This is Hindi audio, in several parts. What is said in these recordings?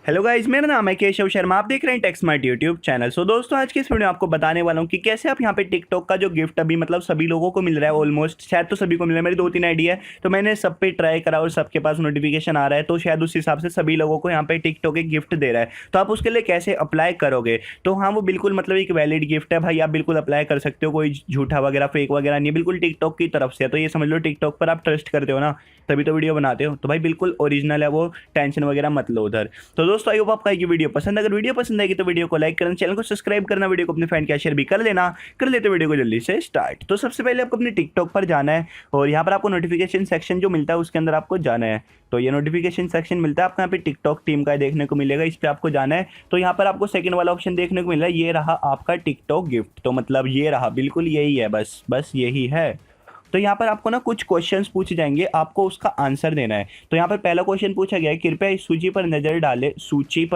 हेलो गाइस, मेरा नाम है केशव शर्मा। आप देख रहे हैं टेक स्मार्ट यूट्यूब चैनल। दोस्तों, आज की इस वीडियो में आपको बताने वाला हूं कि कैसे आप यहां पे टिकटॉक का जो गिफ्ट अभी मतलब सभी लोगों को मिल रहा है, ऑलमोस्ट शायद तो सभी को मिल रहा है। मेरी 2-3 आईडी है तो मैंने सब पे ट्राई करा और सबके पास नोटिफिकेशन आ रहा है, तो शायद उस हिसाब से सभी लोगों को यहाँ पे टिकटॉक एक गिफ्ट दे रहा है। तो आप उसके लिए कैसे अप्लाई करोगे? तो हाँ, वो बिल्कुल मतलब एक वैलिड गिफ्ट है भाई, आप बिल्कुल अप्लाई कर सकते हो। कोई झूठा वगैरह फेक वगैरह नहीं है, बिल्कुल टिकटॉक की तरफ से है। तो ये समझ लो टिकटॉक पर आप ट्रस्ट करते हो ना, तभी तो वीडियो बनाते हो। तो भाई बिल्कुल ओरिजिनल है वो, टेंशन वगैरह मत लो उधर। तो दोस्तों, आई होप आपको ये वीडियो पसंद। अगर वीडियो पसंद आएगी तो वीडियो को लाइक करना, चैनल को सब्सक्राइब करना, वीडियो को अपने फ्रेंड के शेयर भी कर लेना। कर लेते वीडियो को जल्दी से स्टार्ट। तो सबसे पहले आपको अपने टिकटॉक पर जाना है और यहाँ पर आपको नोटिफिकेशन सेक्शन जो मिलता है उसके अंदर आपको जाना है। तो ये नोटिफिकेशन सेक्शन मिलता है आपको, यहाँ पे टिकटॉक टीम का देखने को मिलेगा, इस पर आपको जाना है। तो यहाँ पर आपको सेकंड वाला ऑप्शन देखने को मिल रहा है, ये रहा आपका टिकटॉक गिफ्ट। तो मतलब ये रहा, बिल्कुल यही है, बस यही है। तो यहाँ पर आपको ना कुछ क्वेश्चंस पूछे जाएंगे, आपको उसका आंसर देना है। तो यहाँ पर पहला क्वेश्चन पूछा गया है, कृपया इस सूची पर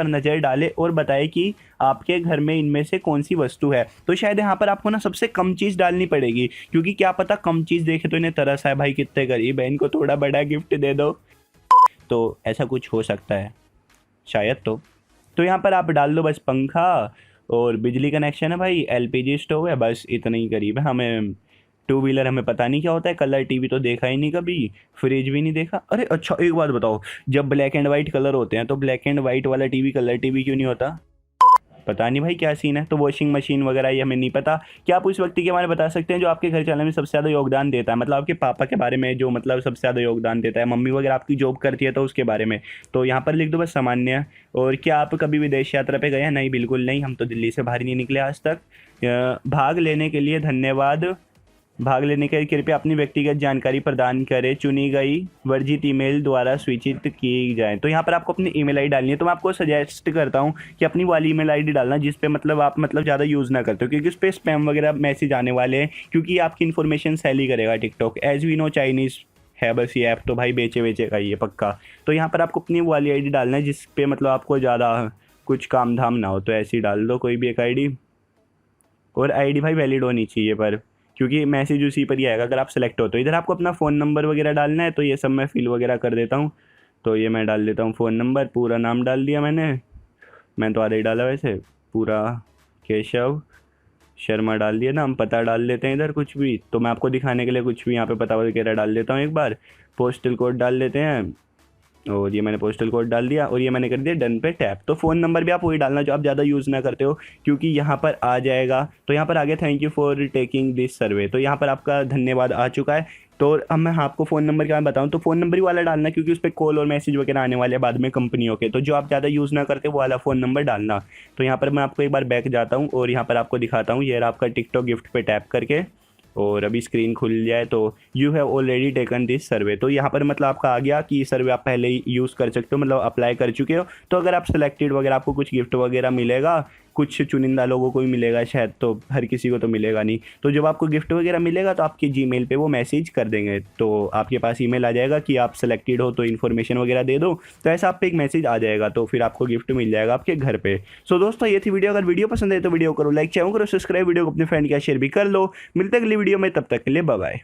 नज़र डालें और बताएं कि आपके घर में इनमें से कौन सी वस्तु है। तो शायद यहाँ पर आपको ना सबसे कम चीज़ डालनी पड़ेगी, क्योंकि क्या पता कम चीज़ देखे तो इन्हें तरस है, भाई कितने गरीब है, इनको थोड़ा बड़ा गिफ्ट दे दो। तो ऐसा कुछ हो सकता है शायद। तो यहाँ पर आप डाल दो बस पंखा और बिजली कनेक्शन है भाई, एलपीजी स्टोव है, बस इतना ही करीब है। हमें टू व्हीलर हमें पता नहीं क्या होता है, कलर टीवी तो देखा ही नहीं कभी, फ्रिज भी नहीं देखा। अरे अच्छा, एक बात बताओ, जब ब्लैक एंड वाइट कलर होते हैं तो ब्लैक एंड वाइट वाला टीवी कलर टीवी क्यों नहीं होता? पता नहीं भाई क्या सीन है। तो वॉशिंग मशीन वगैरह ये हमें नहीं पता। क्या आप उस व्यक्ति के बारे में बता सकते हैं जो आपके घर चलाने में सबसे ज़्यादा योगदान देता है? मतलब आपके पापा के बारे में, जो मतलब सबसे ज़्यादा योगदान देता है। मम्मी वगैरह आपकी जॉब करती है तो उसके बारे में। तो यहाँ पर लिख दो बस सामान्य। और क्या आप कभी विदेश यात्रा पे गए हैं? नहीं, बिल्कुल नहीं, हम तो दिल्ली से बाहर ही नहीं निकले आज तक। भाग लेने के लिए धन्यवाद। भाग लेने के लिए कृपया अपनी व्यक्तिगत जानकारी प्रदान करें, चुनी गई वर्जित ईमेल द्वारा सूचित की जाए। तो यहाँ पर आपको अपनी ईमेल आईडी डालनी है। तो मैं आपको सजेस्ट करता हूँ कि अपनी वाली ईमेल आईडी डालना जिस पे मतलब आप मतलब ज़्यादा यूज़ ना करते हो, क्योंकि उस पर स्पैम वगैरह मैसेज आने वाले हैं, क्योंकि आपकी इन्फॉर्मेशन सेल ही करेगा TikTok. As we know Chinese है बस ये ऐप, तो भाई बेचे का ये पक्का। तो यहाँ पर आपको अपनी वाली आईडी डालना है जिस पे मतलब आपको ज़्यादा कुछ काम धाम ना हो, तो ऐसी डाल दो कोई भी एक आईडी। और आईडी भाई वैलिड होनी चाहिए, पर क्योंकि मैसेज उसी पर ही आएगा अगर आप सेलेक्ट हो। तो इधर आपको अपना फ़ोन नंबर वगैरह डालना है, तो ये सब मैं फिल वगैरह कर देता हूँ। तो ये मैं डाल देता हूँ फ़ोन नंबर, पूरा नाम डाल दिया मैं तो आधा ही डाला वैसे, पूरा केशव शर्मा डाल दिया नाम। पता डाल लेते हैं इधर कुछ भी, तो मैं आपको दिखाने के लिए कुछ भी यहाँ पे पता वगैरह डाल देता हूँ एक बार। पोस्टल कोड डाल देते हैं, और ये मैंने पोस्टल कोड डाल दिया और ये मैंने कर दिया डन पे टैप। तो फ़ोन नंबर भी आप वही डालना जो आप ज़्यादा यूज़ ना करते हो, क्योंकि यहाँ पर आ जाएगा। तो यहाँ पर आ गया thank you for taking this survey. तो यहाँ पर आपका धन्यवाद आ चुका है। तो अब मैं आपको फ़ोन नंबर क्या बताऊँ, तो फ़ोन नंबर ही वाला डालना, क्योंकि उस पर कॉल और मैसेज वगैरह आने वाले हैं बाद में कंपनियों के। तो जो आप ज़्यादा यूज़ ना करते वो वाला फ़ोन नंबर डालना। तो यहाँ पर मैं आपको एक बार बैक जाता हूँ और यहाँ पर आपको दिखाता हूँ, ये आपका टिकटॉक गिफ्ट पे टैप करके, और अभी स्क्रीन खुल जाए तो you have already taken this survey. तो यहाँ पर मतलब आपका आ गया कि सर्वे आप पहले ही यूज़ कर सकते हो, मतलब अप्लाई कर चुके हो। तो अगर आप सिलेक्टेड वगैरह आपको कुछ गिफ्ट वगैरह मिलेगा, कुछ चुनिंदा लोगों को ही मिलेगा शायद, तो हर किसी को तो मिलेगा नहीं। तो जब आपको गिफ्ट वगैरह मिलेगा तो आपके जीमेल पे वो मैसेज कर देंगे, तो आपके पास ईमेल आ जाएगा कि आप सिलेक्टेड हो, तो इन्फॉर्मेशन वगैरह दे दो। तो ऐसा आप पे एक मैसेज आ जाएगा, तो फिर आपको गिफ्ट मिल जाएगा आपके घर पे। सो दोस्तों, ये थी वीडियो। अगर वीडियो पसंद है तो वीडियो करो लाइक, चैनल करो सब्सक्राइब, वीडियो को अपने फ्रेंड के शेयर भी कर लो। मिलते हैं अगली वीडियो में, तब तक के लिए बाय बाय।